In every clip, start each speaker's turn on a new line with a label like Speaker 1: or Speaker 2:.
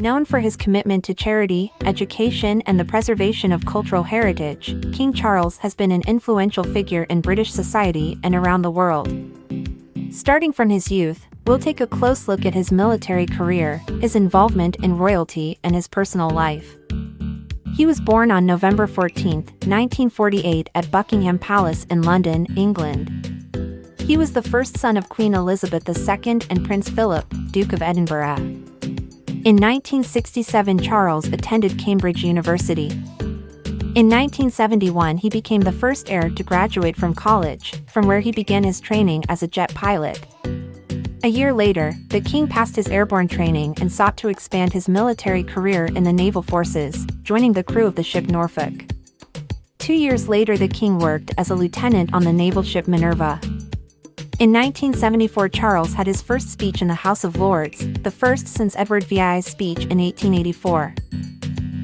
Speaker 1: Known for his commitment to charity, education, and the preservation of cultural heritage, King Charles has been an influential figure in British society and around the world. Starting from his youth, we'll take a close look at his military career, his involvement in royalty, and his personal life. He was born on November 14, 1948 at Buckingham Palace in London, England. He was the first son of Queen Elizabeth II and Prince Philip, Duke of Edinburgh. In 1967, Charles attended Cambridge University. In 1971, he became the first heir to graduate from college, from where he began his training as a jet pilot. A year later, the king passed his airborne training and sought to expand his military career in the naval forces, joining the crew of the ship Norfolk. 2 years later, the king worked as a lieutenant on the naval ship Minerva. In 1974, Charles had his first speech in the House of Lords, the first since Edward VI's speech in 1884.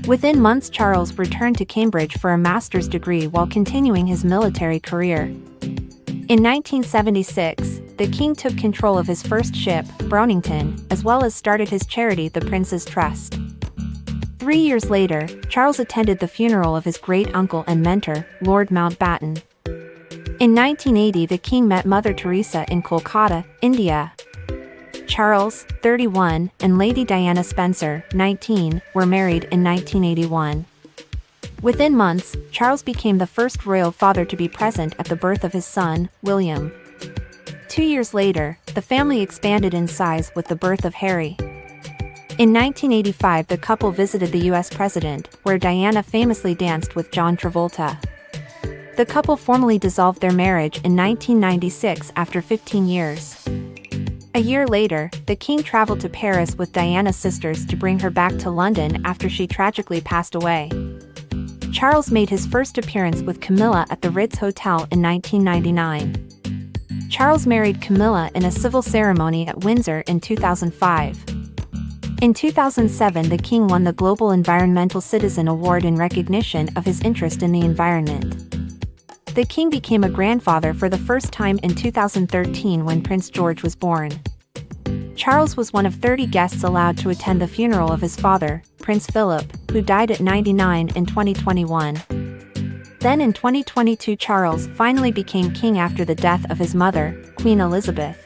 Speaker 1: Within months, Charles returned to Cambridge for a master's degree while continuing his military career. In 1976, the king took control of his first ship, Brownington, as well as started his charity, the Prince's Trust. 3 years later, Charles attended the funeral of his great-uncle and mentor, Lord Mountbatten. In 1980, the king met Mother Teresa in Kolkata, India. Charles, 31, and Lady Diana Spencer, 19, were married in 1981. Within months, Charles became the first royal father to be present at the birth of his son, William. 2 years later, the family expanded in size with the birth of Harry. In 1985, the couple visited the US president, where Diana famously danced with John Travolta. The couple formally dissolved their marriage in 1996 after 15 years. A year later, the king traveled to Paris with Diana's sisters to bring her back to London after she tragically passed away. Charles made his first appearance with Camilla at the Ritz Hotel in 1999. Charles married Camilla in a civil ceremony at Windsor in 2005. In 2007, the king won the Global Environmental Citizen Award in recognition of his interest in the environment. The king became a grandfather for the first time in 2013 when Prince George was born. Charles was one of 30 guests allowed to attend the funeral of his father, Prince Philip, who died at 99 in 2021. Then in 2022, Charles finally became king after the death of his mother, Queen Elizabeth.